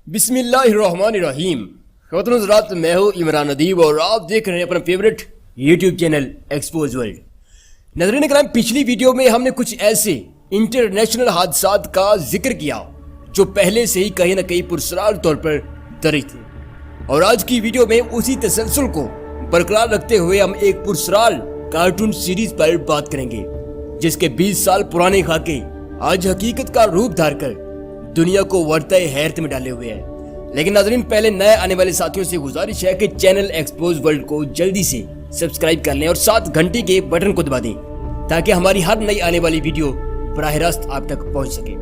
بسم اللہ الرحمن الرحیم. خواتین حضرات، میں ہوں عمران ادیب اور آپ دیکھ رہے ہیں اپنا favourite YouTube channel Expose World. ناظرین کرام، پچھلی ویڈیو میں ہم نے کچھ ایسے انٹرنیشنل حادثات کا ذکر کیا جو پہلے سے ہی کہیں نہ کہیں پراسرار طور پر درج تھے، اور آج کی ویڈیو میں اسی تسلسل کو برقرار رکھتے ہوئے ہم ایک پراسرار کارٹون سیریز پر بات کریں گے جس کے 20 سال پرانے خاکے آج حقیقت کا روپ دھار کر دنیا کو ورطۂ حیرت میں ڈالے ہوئے ہیں. لیکن ناظرین، پہلے نئے آنے والے ساتھیوں سے گزارش ہے کہ چینل ایکسپوز ورلڈ کو جلدی سے سبسکرائب کر لیں اور ساتھ گھنٹی کے بٹن کو دبا دیں تاکہ ہماری ہر نئی آنے والی ویڈیو براہ راست آپ تک پہنچ سکے.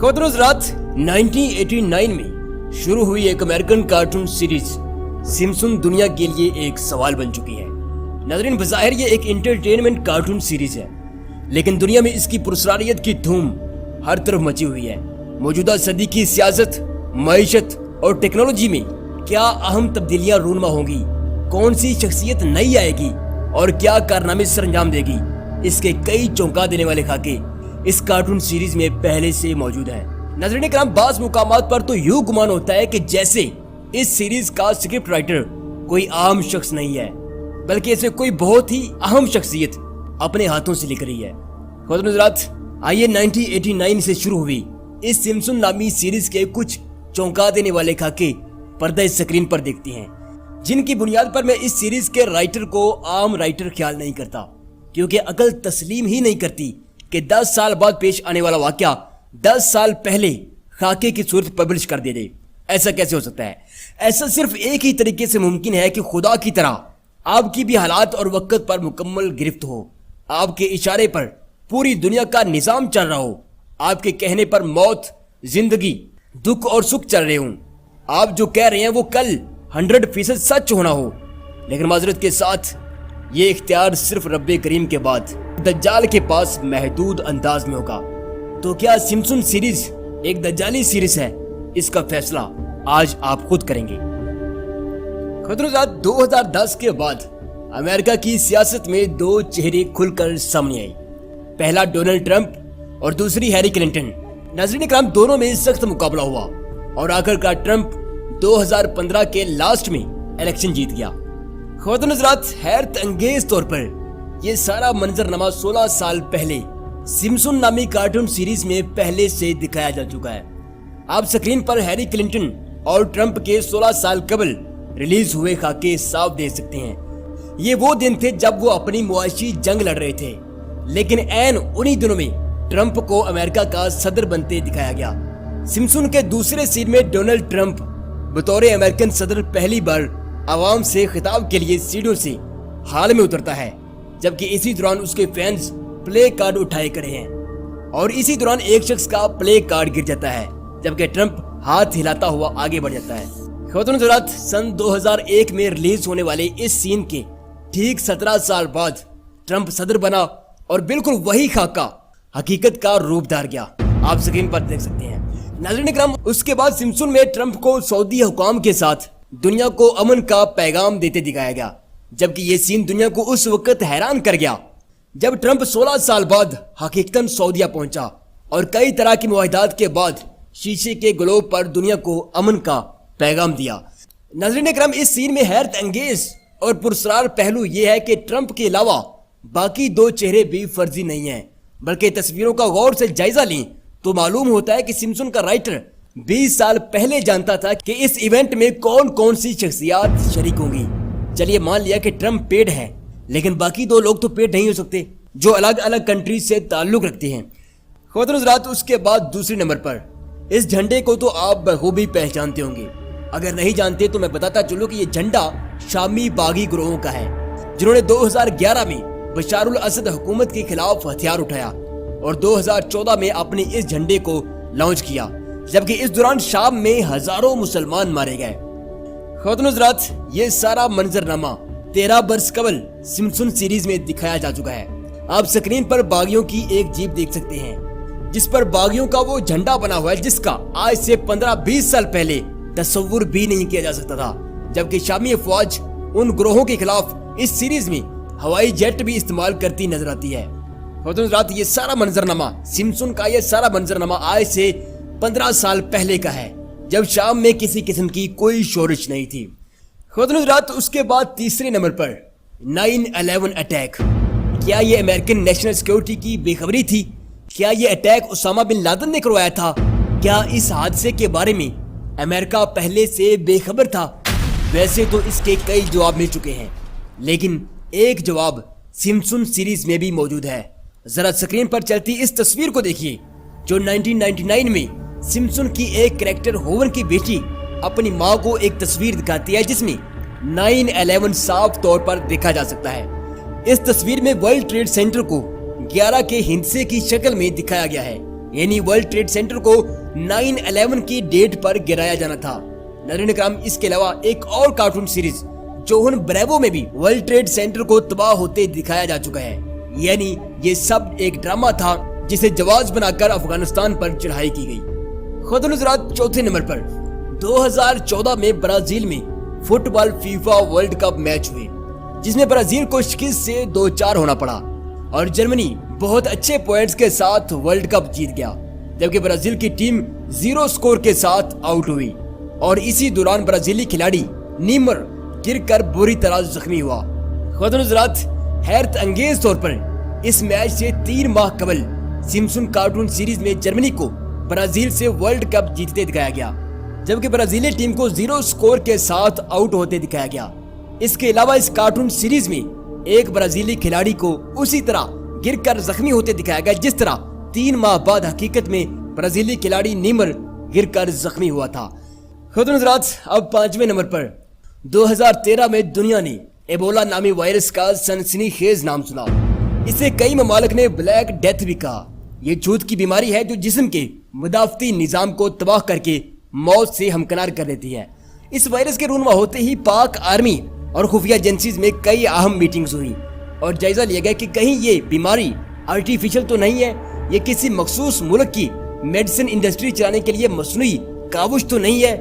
خواتین حضرات، 1989 میں شروع ہوئی ایک امریکن کارٹون سیریز سمپسن دنیا کے لیے ایک سوال بن چکی ہے. ناظرین، بظاہر یہ ایک انٹرٹینمنٹ کارٹون سیریز ہے، لیکن دنیا میں اس کی پراسراریت کی دھوم ہر طرف مچی ہوئی ہے. موجودہ صدی کی سیاست، معیشت اور ٹیکنالوجی میں کیا اہم تبدیلیاں رونما ہوں گی، کون سی شخصیت نئی آئے گی اور کیا کارنامے سر انجام دے گی، اس کے کئی چونکا دینے والے خاکے اس کارٹون سیریز میں پہلے سے موجود ہیں. ناظرین کرام، بعض مقامات پر تو یوں گمان ہوتا ہے کہ جیسے اس سیریز کا سکرپٹ رائٹر کوئی عام شخص نہیں ہے بلکہ اسے کوئی بہت ہی اہم شخصیت اپنے ہاتھوں سے لکھ رہی ہے. خواتین حضرات، آئیے 1989 سے شروع ہوئی اس سمپسن نامی سیریز کے کچھ چونکا دینے والے خاکے پردہ اسکرین پر دیکھتے ہیں، جن کی بنیاد پر میں اس سیریز کے رائٹر کو عام رائٹر خیال نہیں کرتا، کیونکہ عقل تسلیم ہی نہیں کرتی کہ 10 سال بعد پیش آنے والا واقعہ 10 سال پہلے خاکے کی صورت پبلش کر دے. ایسا کیسے ہو سکتا ہے؟ ایسا صرف ایک ہی طریقے سے ممکن ہے کہ خدا کی طرح آپ کی بھی حالات اور وقت پر مکمل گرفت ہو، آپ کے اشارے پر پوری دنیا کا نظام چل رہا ہو، آپ کے کہنے پر موت، زندگی، دکھ اور سکھ چل رہے ہوں، آپ جو کہہ رہے ہیں وہ کل 100% سچ ہونا ہو. لیکن معذرت کے ساتھ یہ اختیار صرف رب کریم کے بعد دجال کے پاس محدود انداز میں ہوگا. تو کیا سمپسن سیریز ایک دجالی سیریز ہے؟ اس کا فیصلہ آج آپ خود کریں گے. خواتین حضرات، 2010 کے بعد امریکہ کی سیاست میں دو چہرے کھل کر سامنے آئے. پہلا ڈونلڈ ٹرمپ اور دوسری ہیری کلنٹن. ناظرین کرام، دونوں میں سخت مقابلہ ہوا اور آخر کار ٹرمپ 2015 کے لاسٹ میں الیکشن جیت گیا. خواتین حضرات، حیرت انگیز طور پر یہ سارا منظرنامہ 16 سال پہلے سمپسن نامی کارٹون سیریز میں پہلے سے دکھایا جا چکا ہے. آپ سکرین پر ہیری کلنٹن اور ٹرمپ کے 16 سال قبل ریلیز ہوئے خاکے صاف دیکھ سکتے ہیں. یہ وہ دن تھے جب وہ اپنی معاشی جنگ لڑ رہے تھے، لیکن عین انہی دنوں میں ٹرمپ کو امریکہ کا صدر بنتے دکھایا گیا. سمپسن کے دوسرے سین میں ڈونلڈ ٹرمپ بطور امریکن صدر پہلی بار عوام سے خطاب کے لیے سیڑھیوں سے حال میں اترتا ہے، جبکہ اسی دوران اس کے فینز پلے کارڈ اٹھائے کھڑے ہیں، اور اسی دوران ایک شخص کا پلے کارڈ گر جاتا ہے جبکہ ٹرمپ ہاتھ ہلاتا ہوا آگے بڑھ جاتا ہے. خواتین حضرات، سن 2001 میں ریلیز ہونے والے اس سین کے ٹھیک 17 سال بعد ٹرمپ صدر بنا اور بالکل وہی خاکہ حقیقت کا روپ دھار گیا. آپ سکرین پر دیکھ سکتے ہیں. ناظرین کرام، اس کے بعد سمپسن میں ٹرمپ کو سعودی حکام کے ساتھ دنیا کو امن کا پیغام دیتے دکھایا گیا، جبکہ یہ سین دنیا کو اس وقت حیران کر گیا جب ٹرمپ 16 سال بعد حقیقتاً سعودیہ پہنچا اور کئی طرح کی معاہدات کے بعد شیشے کے گلوب پر دنیا کو امن کا پیغام دیا. ناظرین کرام، اس سین میں حیرت انگیز اور پراسرار پہلو یہ ہے کہ ٹرمپ کے علاوہ باقی دو چہرے بھی فرضی نہیں ہیں، بلکہ تصویروں کا غور سے جائزہ لیں تو معلوم ہوتا ہے کہ سمپسن کا رائٹر 20 سال پہلے جانتا تھا کہ اس ایونٹ میں کون کون سی شخصیات شریک ہوں گی. چلیے مان لیا کہ ٹرمپ پیڈ ہے، لیکن باقی دو لوگ تو پیڈ نہیں ہو سکتے جو الگ الگ کنٹریز سے تعلق رکھتے ہیں. خواتین حضرات، اس کے بعد دوسرے نمبر پر اس جھنڈے کو تو آپ بخوبی پہچانتے ہوں گے. اگر نہیں جانتے تو میں بتاتا چلوں کہ یہ جھنڈا شامی باغی گروہوں کا ہے، جنہوں نے 2011 میں بشار الاسد حکومت کے خلاف ہتھیار اٹھایا اور 2014 میں اپنے اس جھنڈے کو لانچ کیا، جبکہ اس دوران شام میں ہزاروں مسلمان مارے گئے. خواتین حضرات، یہ سارا منظرنامہ 13 برس قبل سمپسن سیریز میں دکھایا جا چکا ہے. آپ سکرین پر باغیوں کی ایک جیپ دیکھ سکتے ہیں جس پر باغیوں کا وہ جھنڈا بنا ہوا ہے جس کا آج سے 15-20 سال پہلے تصور بھی نہیں کیا جا سکتا تھا، جبکہ شامی افواج ان گروہوں کے خلاف اس سیریز میں ہوائی جیٹ بھی استعمال کرتی نظر آتی ہے. خواتین حضرات، یہ سارا منظرنامہ سمپسن کا یہ سارا منظرنامہ آج سے 15 سال پہلے کا ہے، جب شام میں کسی قسم کی کوئی شورش نہیں تھی۔ خواتین حضرات، اس کے بعد تیسرے نمبر پر 9/11 اٹیک۔ کیا یہ امریکن نیشنل سیکیورٹی کی بے خبری تھی؟ کیا یہ اٹیک اسامہ بن لادن نے کروایا تھا؟ کیا اس حادثے کے بارے میں امریکہ پہلے سے بے خبر تھا؟ ویسے تو اس کے کئی جواب مل چکے ہیں، لیکن ایک جواب سمپسن سیریز میں بھی موجود ہے۔ ذرا سکرین پر چلتی اس تصویر کو دیکھیے جو 1999 میں سمپسن کی ایک کریکٹر ہوون کی بیٹی اپنی ماں کو ایک تصویر دکھاتی ہے جس میں 9/11 صاف طور پر دیکھا جا سکتا ہے۔ اس تصویر میں ورلڈ ٹریڈ سینٹر کو 11 کے ہندسے کی شکل میں دکھایا گیا ہے، یعنی ورلڈ ٹریڈ سینٹر کو 9/11 کی ڈیٹ پر گرایا جانا تھا۔ ناظرین کرام، اس کے علاوہ ایک اور کارٹون سیریز جوہن بریوو میں بھی ورلڈ ٹریڈ سینٹر کو تباہ ہوتے دکھایا جا چکا ہے، یعنی یہ سب ایک ڈرامہ تھا جسے جواز بنا کر افغانستان پر چڑھائی کی گئی۔ خواتین حضرات، چوتھے نمبر پر 2014 میں برازیل میں فٹ بال فیفا ورلڈ کپ میچ ہوئے جس میں برازیل کو شکست سے 2-4 ہونا پڑا اور جرمنی بہت اچھے پوائنٹس کے ساتھ ورلڈ کپ جیت گیا، جبکہ برازیل کی ٹیم 0 سکور کے ساتھ آؤٹ ہوئی اور اسی دوران برازیلی کھلاڑی نیمر گر کر بری طرح زخمی ہوا۔ خواتین حضرات، حیرت انگیز طور پر اس میچ سے 3 ماہ قبل سمپسن کارٹون سیریز میں جرمنی کو برازیل سے ورلڈ کپ جیتتے دکھایا گیا، جبکہ برازیلی ٹیم کو 0 سکور کے ساتھ آؤٹ ہوتے دکھایا گیا۔ اس کے علاوہ اس کارٹون سیریز میں ایک برازیلی کھلاڑی کو اسی طرح گر کر زخمی ہوتے دکھایا گیا جس طرح 3 ماہ بعد حقیقت میں برازیلی کھلاڑی نیمر گر کر زخمی ہوا تھا۔ خواتین حضرات، اب 5ویں نمبر پر 2013 میں دنیا نے ایبولا نامی وائرس کا سنسنی خیز نام سنا۔ اسے کئی ممالک نے بلیک ڈیتھ بھی کہا۔ یہ چھوت کی بیماری ہے جو جسم کے مدافعتی نظام کو تباہ کر کے موت سے ہمکنار کر دیتی ہے۔ اس وائرس کے رونما ہوتے ہی پاک آرمی اور خفیہ ایجنسیز میں کئی اہم میٹنگز ہوئی اور جائزہ لیا گیا کہ کہیں یہ بیماری آرٹیفیشل تو نہیں ہے، یہ کسی مخصوص ملک کی میڈیسن انڈسٹری چلانے کے لیے مصنوعی کاوش تو نہیں ہے،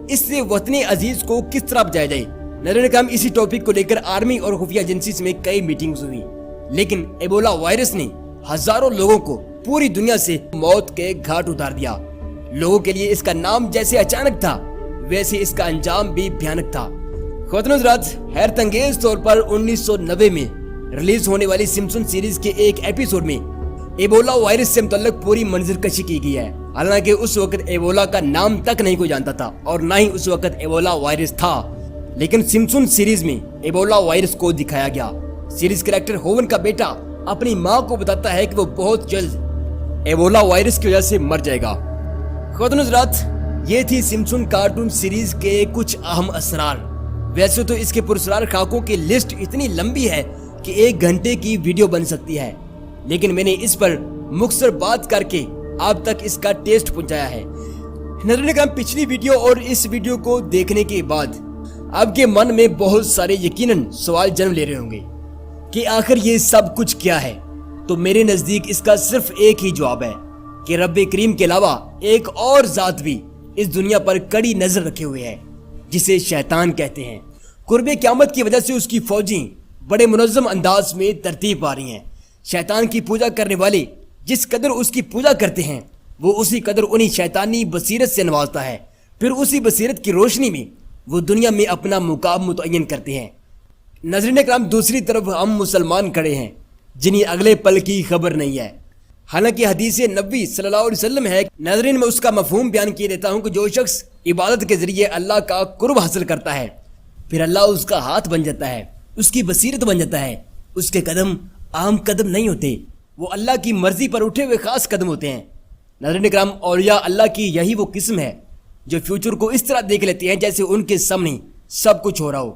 اس سے وطن عزیز کو کس طرح بچایا جائے۔ ناظرین کرام، اسی ٹاپک کو لے کر آرمی اور خفیہ ایجنسیز میں کئی میٹنگز ہوئی، لیکن ایبولا وائرس نے ہزاروں لوگوں کو پوری دنیا سے موت کے گھاٹ اتار دیا۔ لوگوں کے لیے اس کا نام جیسے اچانک تھا ویسے اس کا انجام بھی بھیانک تھا۔ خواتین حضرات، حیرت انگیز طور پر 1990 میں ریلیز ہونے والی سمپسن سیریز کے ایک ایپیسوڈ میں ایبولا وائرس سے متعلق پوری منظر کشی کی گئی ہے، حالانکہ اس وقت ایبولا کا نام تک نہیں کوئی جانتا تھا اور نہ ہی اس وقت ایبولا وائرس تھا، لیکن سمپسن سیریز میں ایبولا وائرس کو دکھایا گیا۔ سیریز کریکٹر ہوون کا بیٹا اپنی ماں کو بتاتا ہے کہ وہ بہت جلد ایبولا وائرس کی وجہ سے مر جائے گا۔ خواتین حضرات، یہ تھی سمپسن کارٹون سیریز کے کچھ اہم اسرار۔ ویسے تو اس کے پراسرار خاکوں کی لسٹ اتنی لمبی ہے کہ 1 گھنٹے کی ویڈیو بن سکتی ہے، لیکن میں نے اس پر مختصر بات کر کے آپ تک اس کا ٹیسٹ پہنچایا ہے۔ ناظرین کرام، پچھلی ویڈیو اور اس ویڈیو کو دیکھنے کے بعد آپ کے من میں بہت سارے یقیناً سوال جنم لے رہے ہوں گے کہ آخر یہ سب کچھ کیا ہے، تو میرے نزدیک اس کا صرف ایک ہی جواب ہے کہ رب کریم کے علاوہ ایک اور ذات بھی اس دنیا پر کڑی نظر رکھے ہوئے ہے جسے شیطان کہتے ہیں۔ قرب قیامت کی وجہ سے اس کی فوجیں بڑے منظم انداز میں ترتیب پا رہی ہیں۔ شیطان کی پوجا کرنے والے جس قدر اس کی پوجا کرتے ہیں وہ اسی قدر انہیں شیطانی بصیرت سے نوازتا ہے، پھر اسی بصیرت کی روشنی میں وہ دنیا میں اپنا مقام متعین کرتے ہیں۔ ناظرین کرام، دوسری طرف ہم مسلمان کھڑے ہیں جنہیں اگلے پل کی خبر نہیں ہے، حالانکہ حدیث نبوی صلی اللہ علیہ وسلم ہے۔ ناظرین، میں اس کا مفہوم بیان کیے دیتا ہوں کہ جو شخص عبادت کے ذریعے اللہ کا قرب حاصل کرتا ہے پھر اللہ اس کا ہاتھ بن جاتا ہے، اس کی بصیرت بن جاتا ہے، اس کے قدم عام قدم نہیں ہوتے، وہ اللہ کی مرضی پر اٹھے ہوئے خاص قدم ہوتے ہیں۔ ناظرین کرام، اولیاء اللہ کی یہی وہ قسم ہے جو فیوچر کو اس طرح دیکھ لیتے ہیں جیسے ان کے سامنے سب کچھ ہو رہا ہو۔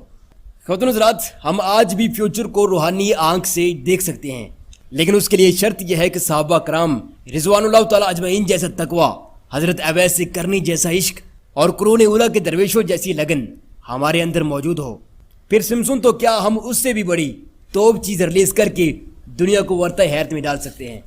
خواتین حضرات، ہم آج بھی فیوچر کو روحانی آنکھ سے دیکھ سکتے ہیں، لیکن اس کے لیے شرط یہ ہے کہ صحابہ کرام رضوان اللہ تعالی اجمعین جیسا تقوی، حضرت اویس کرنی جیسا عشق اور قرون اولیٰ کے درویشوں جیسی لگن ہمارے اندر موجود ہو، پھر سمپسن تو کیا ہم اس سے بھی بڑی توپ چیز ریلیز کر کے دنیا کو ورطہ حیرت میں ڈال سکتے ہیں۔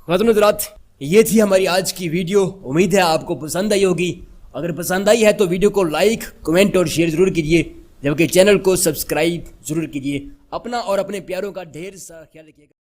خواتین حضرات، یہ تھی ہماری آج کی ویڈیو، امید ہے آپ کو پسند آئی ہوگی۔ اگر پسند آئی ہے تو ویڈیو کو لائک، کمنٹ اور شیئر ضرور کیجیے، جبکہ چینل کو سبسکرائب ضرور کیجیے۔ اپنا اور اپنے پیاروں کا ڈھیر سارا خیال رکھیے گا۔